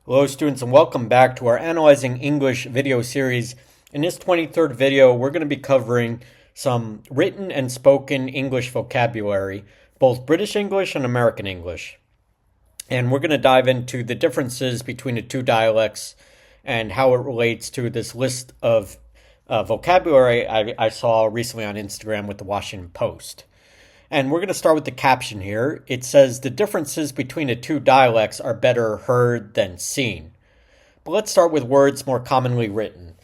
Hello students and welcome back to our Analyzing English video series. In this 23rd video, we're going to be covering some written and spoken English vocabulary, both British English and American English. And we're going to dive into the differences between the two dialects and how it relates to this list of vocabulary I saw recently on Instagram with the Washington Post. And we're going to start with the caption here. It says the differences between the two dialects are better heard than seen. But let's start with words more commonly written.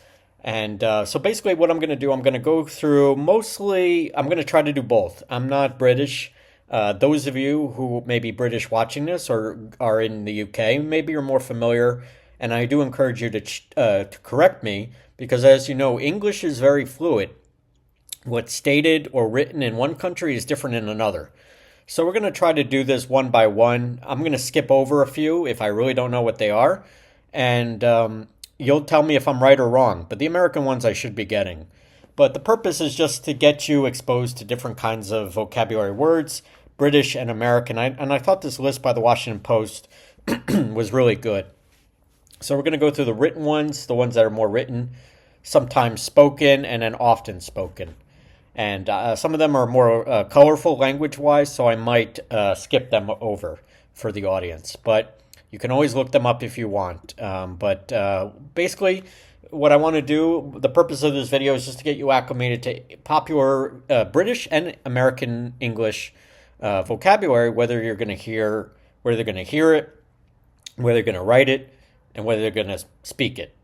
And so basically what I'm going to do, I'm going to go through I'm going to try to do both. I'm not British. Those of you who may be British watching this or are in the UK, maybe you're more familiar. And I do encourage you to correct me because as you know, English is very fluid. What's stated or written in one country is different in another. So we're going to try to do this one by one. I'm going to skip over a few if I really don't know what they are. And you'll tell me if I'm right or wrong. But the American ones I should be getting. But the purpose is just to get you exposed to different kinds of vocabulary words, British and American. And I thought this list by the Washington Post was really good. So we're going to go through the written ones, the ones that are more written, sometimes spoken, and then often spoken. And some of them are more colorful language-wise, so I might skip them over for the audience. But you can always look them up if you want. But basically, what I want to do, the purpose of this video is just to get you acclimated to popular British and American English vocabulary, whether they're going to hear it, whether they're going to write it, and whether they're going to speak it.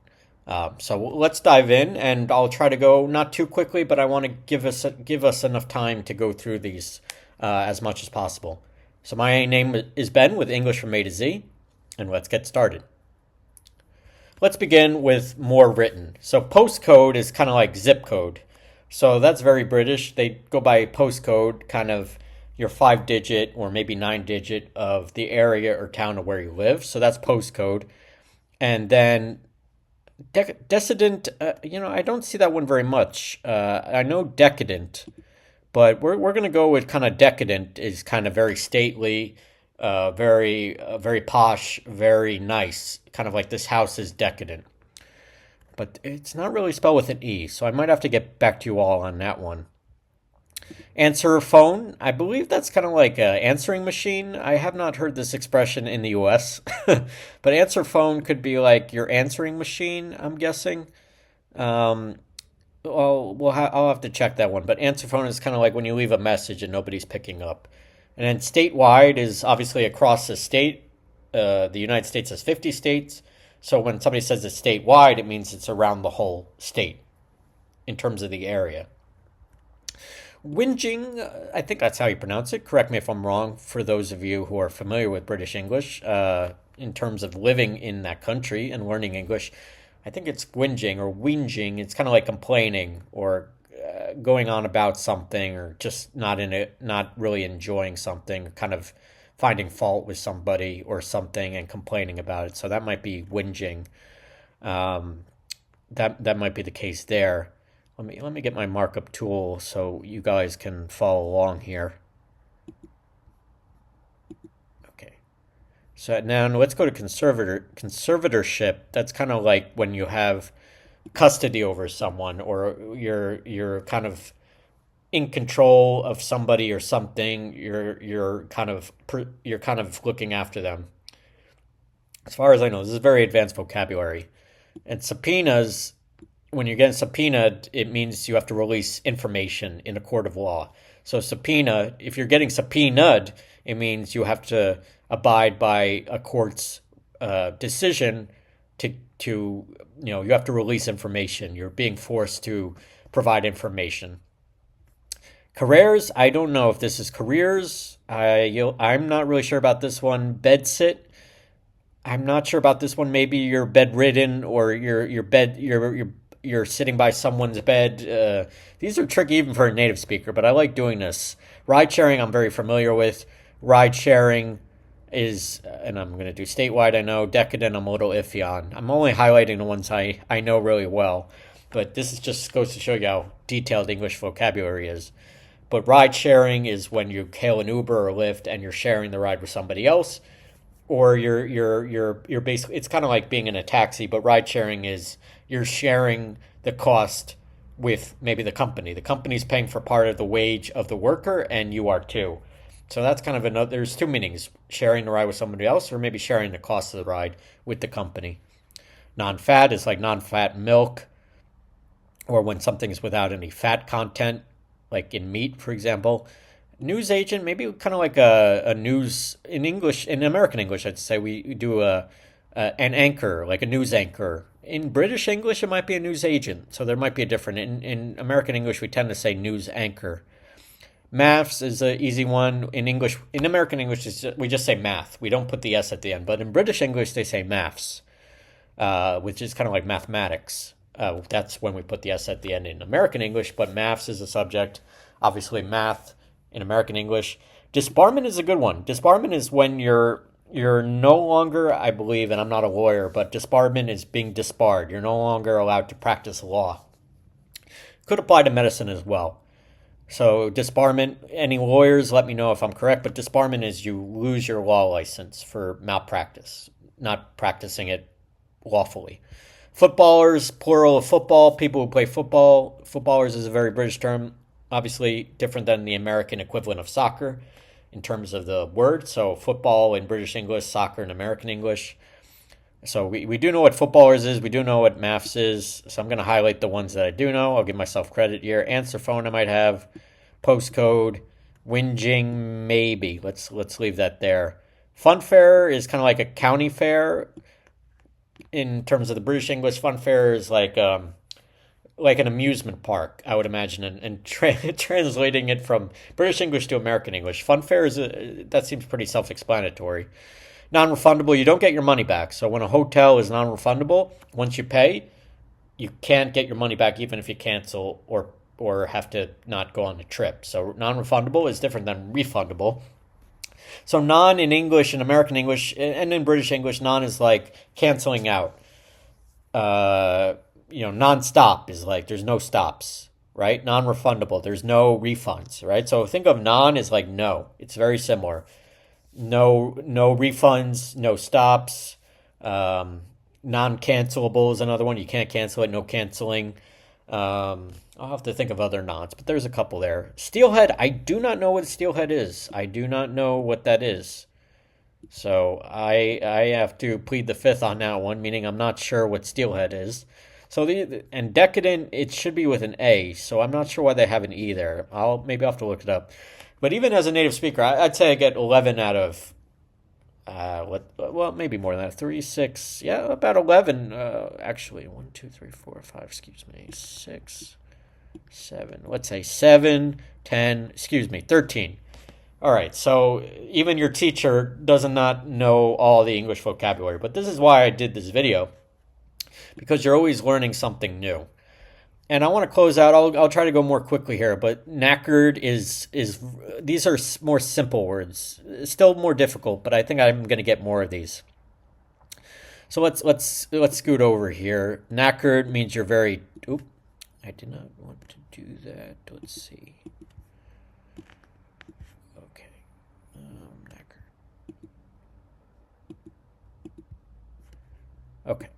So let's dive in, and I'll try to go not too quickly, but I want to give us enough time to go through these as much as possible. So my name is Ben with English from A to Z, and let's get started. Let's begin with more written. So postcode is kind of like zip code. So that's very British. They go by postcode, kind of your 5-digit or maybe 9-digit of the area or town of where you live. So that's postcode. And then decadent, I don't see that one very much. I know decadent, but we're going to go with kind of decadent is kind of very stately, very posh, very nice. Kind of like this house is decadent. But it's not really spelled with an E, so I might have to get back to you all on that one. Answer phone, I believe that's kind of like an answering machine. I have not heard this expression in the US, but answer phone could be like your answering machine, I'm guessing. I'll have to check that one, but answer phone is kind of like when you leave a message and nobody's picking up. And then statewide is obviously across the state. The United States has 50 states, so when somebody says it's statewide, it means it's around the whole state in terms of the area. Whinging, I think that's how you pronounce it. Correct me if I'm wrong for those of you who are familiar with British English in terms of living in that country and learning English. I think it's whinging or whinging. It's kind of like complaining or going on about something or just not really enjoying something, kind of finding fault with somebody or something and complaining about it. So that might be whinging. That might be the case there. Let me get my markup tool so you guys can follow along here. Okay. So now let's go to conservatorship. That's kind of like when you have custody over someone or you're kind of in control of somebody or something. You're kind of looking after them. As far as I know, this is very advanced vocabulary. And subpoenas, when you're getting subpoenaed, it means you have to release information in a court of law. So subpoena, if you're getting subpoenaed, it means you have to abide by a court's decision to you have to release information. You're being forced to provide information. Careers, I don't know if this is careers. I'm not really sure about this one. Bedsit, I'm not sure about this one. Maybe you're bedridden or you're sitting by someone's bed. These are tricky even for a native speaker, but I like doing this. Ride sharing, I'm very familiar with. Ride sharing is, and I'm going to do statewide, I know. Decadent, I'm a little iffy on. I'm only highlighting the ones I know really well, but this is just goes to show you how detailed English vocabulary is. But ride sharing is when you hail an Uber or Lyft and you're sharing the ride with somebody else. or you're basically, it's kind of like being in a taxi, but ride sharing is you're sharing the cost with maybe the company. The company's paying for part of the wage of the worker, and you are too. So that's kind of another. There's two meanings: sharing the ride with somebody else, or maybe sharing the cost of the ride with the company. Non-fat is like non-fat milk, or when something's without any fat content, like in meat, for example. News agent, maybe kind of like a news in English, in American English, I'd say we do an anchor, like a news anchor. In British English, it might be a news agent, so there might be a different. In American English, we tend to say news anchor. Maths is an easy one. In English, in American English, we just say math. We don't put the S at the end. But in British English, they say maths, which is kind of like mathematics. That's when we put the S at the end in American English. But maths is a subject. Obviously, math in American English. Disbarment is a good one. Disbarment is when you're no longer, I believe, and I'm not a lawyer, but disbarment is being disbarred. You're no longer allowed to practice law. Could apply to medicine as well. So disbarment, any lawyers, let me know if I'm correct, but disbarment is you lose your law license for malpractice, not practicing it lawfully. Footballers, plural of football, people who play football. Footballers is a very British term, obviously different than the American equivalent of soccer in terms of the word. So football in British English, soccer in American English. So we do know what footballers is. We do know what maths is. So I'm going to highlight the ones that I do know. I'll give myself credit here. Answer phone I might have. Postcode. Whinging, maybe. Let's leave that there. Funfair is kind of like a county fair. In terms of the British English, funfair is like an amusement park, I would imagine, and translating it from British English to American English. Funfair that seems pretty self-explanatory. Non-refundable, you don't get your money back. So when a hotel is non-refundable, once you pay, you can't get your money back even if you cancel or have to not go on a trip. So non-refundable is different than refundable. So non in English, in American English, and in British English, non is like canceling out. Non-stop is like there's no stops, right? Non-refundable, there's no refunds, right? So think of non as like no. It's very similar. No refunds, no stops. Non-cancelable is another one. You can't cancel it, no canceling. I'll have to think of other nons, but there's a couple there. Steelhead, I do not know what steelhead is. I do not know what that is. So I have to plead the fifth on that one, meaning I'm not sure what steelhead is. So and decadent, it should be with an A, so I'm not sure why they have an E there. Maybe I'll have to look it up. But even as a native speaker, I'd say I get 11 out of, maybe more than that. 3, 6, yeah, about 11. Actually, 1, 2, 3, 4, 5, 6, 7. Let's say 7, 10, 13. All right, so even your teacher does not know all the English vocabulary. But this is why I did this video, because you're always learning something new. And I want to close out. I'll try to go more quickly here, but knackered is these are more simple words. It's still more difficult, but I think I'm going to get more of these. So let's scoot over here. Knackered means you're very. Oop, I did not want to do that. Let's see. Okay, knackered. Okay.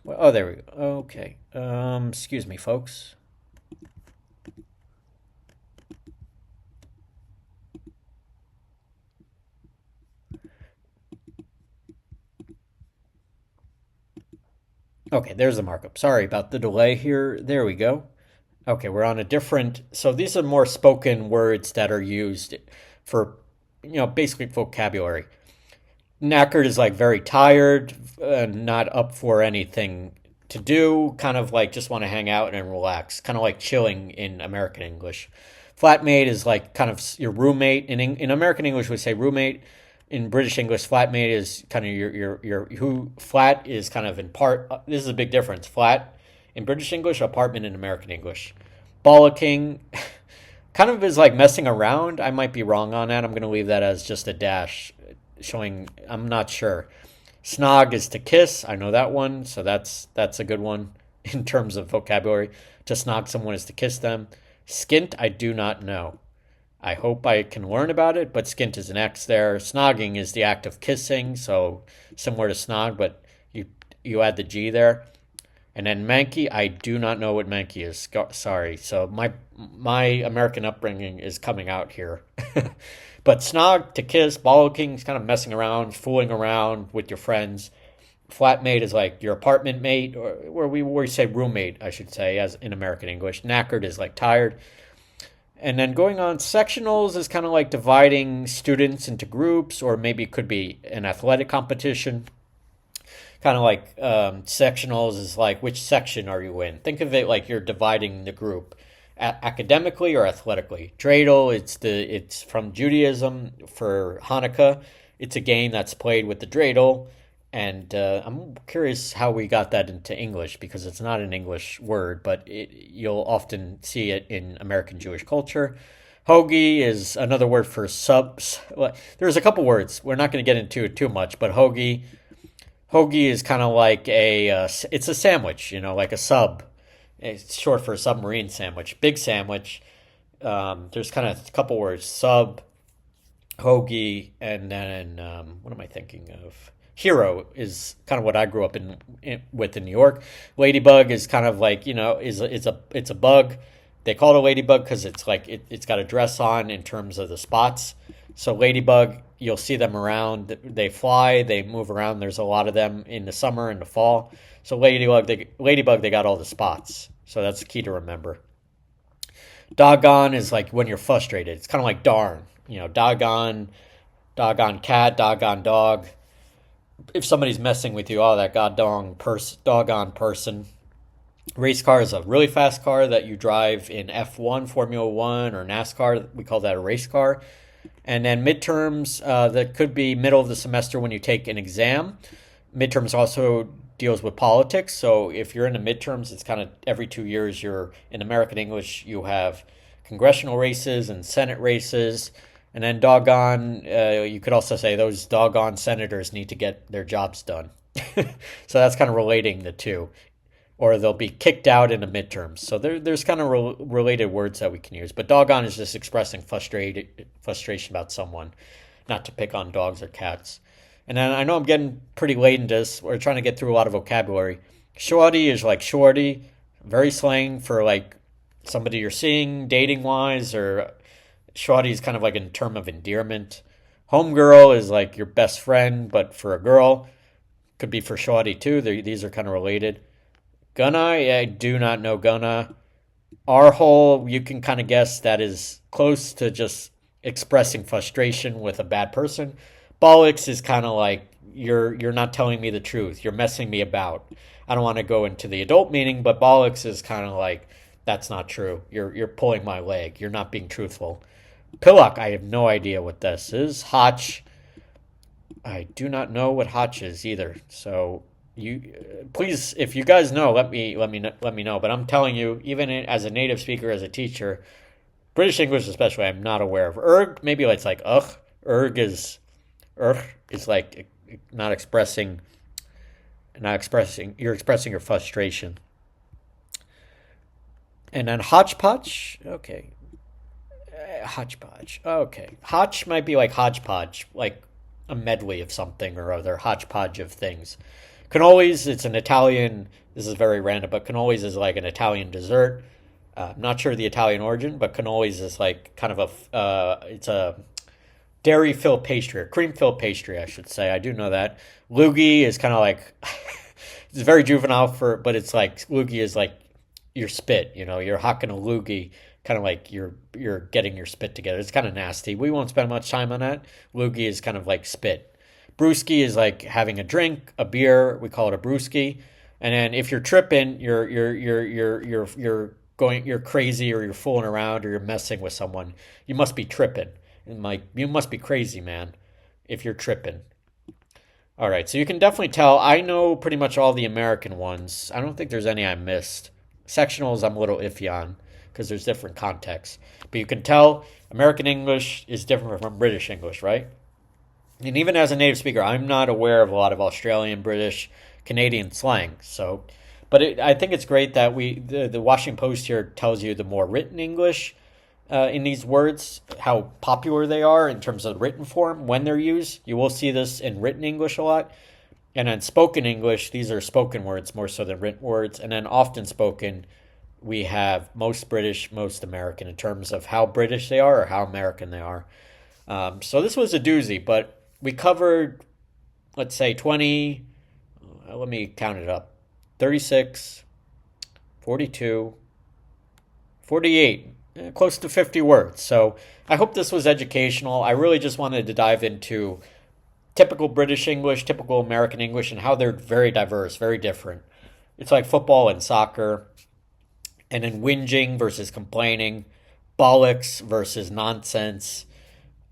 Well, oh, there we go. Okay. Excuse me, folks. Okay, there's the markup. Sorry about the delay here. There we go. Okay, we're on a different. So these are more spoken words that are used for, basic vocabulary. Knackered is like very tired, not up for anything to do, kind of like just want to hang out and relax, kind of like chilling in American English. Flatmate is like kind of your roommate. In American English, we say roommate. In British English, flatmate is kind of your who. Flat is kind of in part. This is a big difference. Flat in British English, apartment in American English. Bollocking kind of is like messing around. I might be wrong on that. I'm going to leave that as just a dash, showing I'm not sure. Snog is to kiss. I know that one, so that's a good one in terms of vocabulary. To snog someone is to kiss them. Skint, I do not know. I hope I can learn about it, but skint is an X there. Snogging is the act of kissing, so similar to snog, but you add the G there. And then manky, I do not know what manky is. Sorry. So my American upbringing is coming out here. But snog, to kiss, bollocking is kind of messing around, fooling around with your friends. Flatmate is like your apartment mate, or where we say roommate, I should say, as in American English. Knackered is like tired. And then going on, sectionals is kind of like dividing students into groups, or maybe it could be an athletic competition. Kind of like sectionals is like, which section are you in? Think of it like you're dividing the group academically or athletically. Dreidel, it's from Judaism for Hanukkah. It's a game that's played with the dreidel, and I'm curious how we got that into English, because it's not an English word, but you'll often see it in American Jewish culture. Hoagie is another word for subs. Well, there's a couple words. We're not going to get into it too much, but hoagie is kind of like it's a sandwich, like a sub. It's short for a submarine sandwich. Big sandwich. There's kind of a couple words: sub, hoagie, and then what am I thinking of? Hero is kind of what I grew up with in New York. Ladybug is kind of like it's a bug. They call it a ladybug because it's like it's got a dress on in terms of the spots. So ladybug, you'll see them around. They fly, they move around. There's a lot of them in the summer and the fall. So ladybug, they got all the spots. So that's the key to remember. Doggone is like when you're frustrated. It's kind of like darn. Doggone cat, doggone dog. If somebody's messing with you, that doggone person. Race car is a really fast car that you drive in F1, Formula One, or NASCAR. We call that a race car. And then midterms, that could be middle of the semester when you take an exam. Midterms also deals with politics. So if you're in the midterms, it's kind of every 2 years. You're in American English, you have congressional races and Senate races. And then doggone, you could also say those doggone senators need to get their jobs done. So that's kind of relating the two. Or they'll be kicked out in the midterms. So there's kind of related words that we can use. But doggone is just expressing frustration about someone, not to pick on dogs or cats. And then I know I'm getting pretty late in this. We're trying to get through a lot of vocabulary. Shorty is like shorty, very slang for like somebody you're seeing dating-wise, or shorty is kind of like a term of endearment. Homegirl is like your best friend, but for a girl. Could be for shorty too. These are kind of related. Gonna, I do not know gonna. Arhole, you can kind of guess that is close to just expressing frustration with a bad person. Bollocks is kind of like you're not telling me the truth. You're messing me about. I don't want to go into the adult meaning, but bollocks is kind of like that's not true. You're pulling my leg. You're not being truthful. Pillock, I have no idea what this is. Hotch, I do not know what hotch is either. So please, if you guys know, let me know. But I'm telling you, even as a native speaker, as a teacher, British English especially, I'm not aware of. Erg, maybe it's like ugh. Erg is like not expressing. You're expressing your frustration. And then hodgepodge, okay. Hodgepodge, okay. Hotch might be like hodgepodge, like a medley of something or other, hodgepodge of things. Cannolis, it's an Italian, this is very random, but cannolis is like an Italian dessert. I'm not sure the Italian origin, but cannolis is like kind of it's a dairy-filled pastry, or cream-filled pastry, I should say. I do know that. Loogie is kind of like, it's very juvenile but it's like, loogie is like your spit, you're hocking a loogie, kind of like you're getting your spit together. It's kind of nasty. We won't spend much time on that. Loogie is kind of like spit. Brewski is like having a drink, a beer. We call it a brewski. And then if you're tripping, you're crazy, or you're fooling around, or you're messing with someone. You must be tripping. And like, you must be crazy, man, if you're tripping. All right, so you can definitely tell. I know pretty much all the American ones. I don't think there's any I missed. Sectionals I'm a little iffy on because there's different contexts. But you can tell American English is different from British English, right? And even as a native speaker, I'm not aware of a lot of Australian, British, Canadian slang. But I think it's great that the Washington Post here tells you the more written English. in these words, how popular they are in terms of written form when they're used. You will see this in written English a lot. And then spoken English, these are spoken words more so than written words. And then often spoken, we have most British, most American in terms of how British they are or how American they are. So this was a doozy, but we covered, let's say, 20, let me count it up, 36, 42, 48, close to 50 words. So I hope this was educational. I really just wanted to dive into typical British English, typical American English, and how they're very diverse, very different. It's like football and soccer, and then whinging versus complaining, bollocks versus nonsense,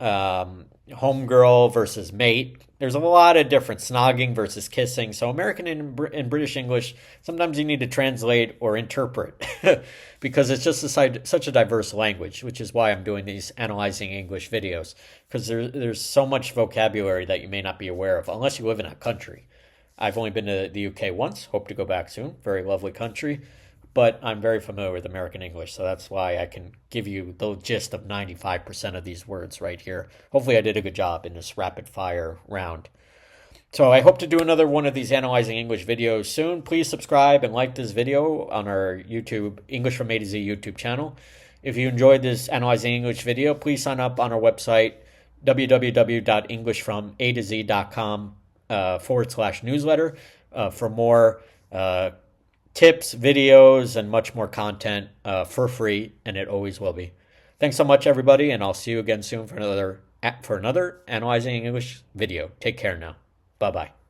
homegirl versus mate. There's a lot of different snogging versus kissing. So American and British English, sometimes you need to translate or interpret because it's just such a diverse language, which is why I'm doing these analyzing English videos, because there's so much vocabulary that you may not be aware of unless you live in a country. I've only been to the UK once, hope to go back soon. Very lovely country. But I'm very familiar with American English, so that's why I can give you the gist of 95% of these words right here. Hopefully I did a good job in this rapid fire round. So I hope to do another one of these Analyzing English videos soon. Please subscribe and like this video on our YouTube, English from A to Z YouTube channel. If you enjoyed this Analyzing English video, please sign up on our website, www.englishfromatozcom /newsletter for more tips, videos, and much more content for free, and it always will be. Thanks so much, everybody, and I'll see you again soon for another Analyzing English video. Take care now. Bye-bye.